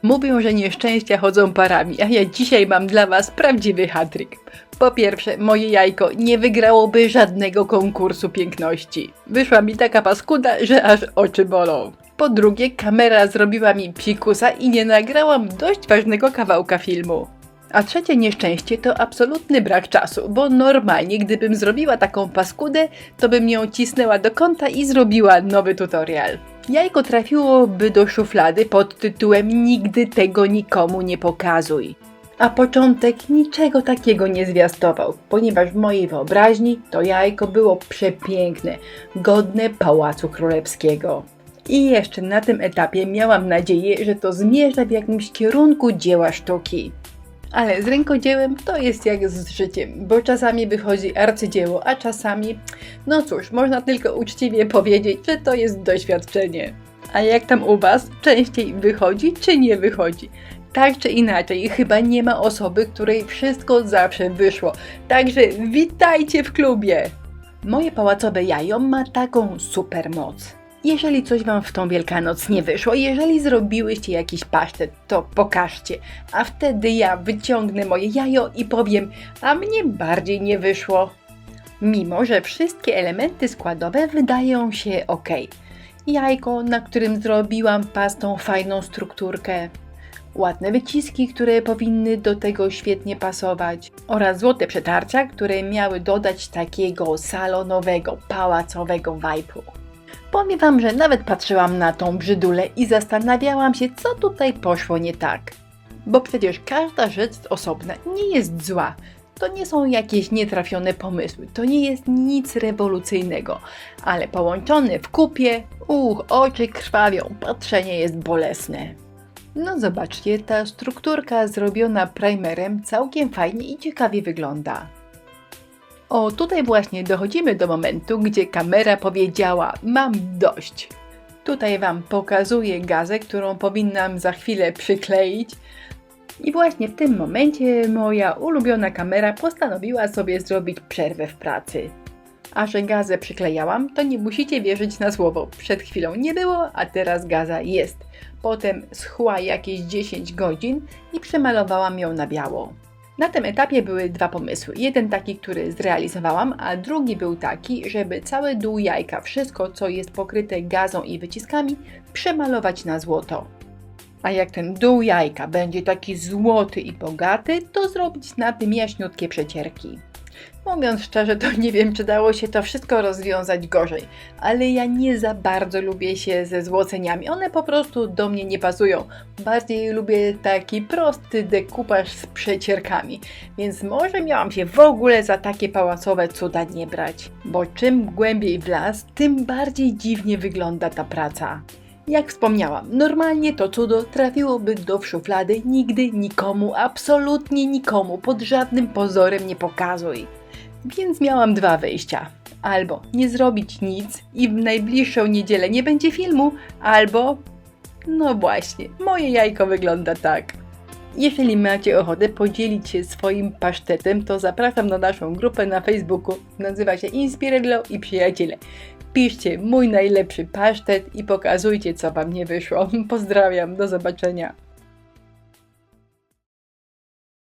Mówią, że nieszczęścia chodzą parami, a ja dzisiaj mam dla Was prawdziwy hat-trick. Po pierwsze, moje jajko nie wygrałoby żadnego konkursu piękności. Wyszła mi taka paskuda, że aż oczy bolą. Po drugie, kamera zrobiła mi psikusa i nie nagrałam dość ważnego kawałka filmu. A trzecie nieszczęście to absolutny brak czasu, bo normalnie gdybym zrobiła taką paskudę, to bym ją cisnęła do kąta i zrobiła nowy tutorial. Jajko trafiłoby do szuflady pod tytułem "Nigdy tego nikomu nie pokazuj". A początek niczego takiego nie zwiastował, ponieważ w mojej wyobraźni to jajko było przepiękne, godne Pałacu Królewskiego. I jeszcze na tym etapie miałam nadzieję, że to zmierza w jakimś kierunku dzieła sztuki. Ale z rękodziełem to jest jak z życiem, bo czasami wychodzi arcydzieło, a czasami, no cóż, można tylko uczciwie powiedzieć, że to jest doświadczenie. A jak tam u Was? Częściej wychodzi czy nie wychodzi? Tak czy inaczej, chyba nie ma osoby, której wszystko zawsze wyszło. Także witajcie w klubie! Moje pałacowe jajo ma taką super moc. Jeżeli coś Wam w tą Wielkanoc nie wyszło, jeżeli zrobiłyście jakiś pasztet, to pokażcie, a wtedy ja wyciągnę moje jajo i powiem, a mnie bardziej nie wyszło. Mimo że wszystkie elementy składowe wydają się ok. Jajko, na którym zrobiłam pastą fajną strukturkę, ładne wyciski, które powinny do tego świetnie pasować oraz złote przetarcia, które miały dodać takiego salonowego, pałacowego vibe'u. Powiem Wam, że nawet patrzyłam na tą brzydulę i zastanawiałam się, co tutaj poszło nie tak. Bo przecież każda rzecz osobna nie jest zła. To nie są jakieś nietrafione pomysły, to nie jest nic rewolucyjnego, ale połączone w kupie, oczy krwawią, patrzenie jest bolesne. No zobaczcie, ta strukturka zrobiona primerem całkiem fajnie i ciekawie wygląda. O, tutaj właśnie dochodzimy do momentu, gdzie kamera powiedziała: mam dość. Tutaj Wam pokazuję gazę, którą powinnam za chwilę przykleić. I właśnie w tym momencie moja ulubiona kamera postanowiła sobie zrobić przerwę w pracy. A że gazę przyklejałam, to nie musicie wierzyć na słowo. Przed chwilą nie było, a teraz gaza jest. Potem schła jakieś 10 godzin i przemalowałam ją na biało. Na tym etapie były dwa pomysły. Jeden taki, który zrealizowałam, a drugi był taki, żeby cały dół jajka, wszystko co jest pokryte gazą i wyciskami, przemalować na złoto. A jak ten dół jajka będzie taki złoty i bogaty, to zrobić na tym jaśniutkie przecierki. Mówiąc szczerze, to nie wiem, czy dało się to wszystko rozwiązać gorzej, ale ja nie za bardzo lubię się ze złoceniami, one po prostu do mnie nie pasują. Bardziej lubię taki prosty dekupaż z przecierkami, więc może miałam się w ogóle za takie pałacowe cuda nie brać, bo czym głębiej w las, tym bardziej dziwnie wygląda ta praca. Jak wspomniałam, normalnie to cudo trafiłoby do szuflady, nigdy nikomu, absolutnie nikomu, pod żadnym pozorem nie pokazuj. Więc miałam dwa wyjścia. Albo nie zrobić nic i w najbliższą niedzielę nie będzie filmu, albo... no właśnie, moje jajko wygląda tak. Jeżeli macie ochotę podzielić się swoim pasztetem, to zapraszam na naszą grupę na Facebooku. Nazywa się Inspirello i Przyjaciele. Piszcie mój najlepszy pasztet i pokazujcie, co Wam nie wyszło. Pozdrawiam, do zobaczenia.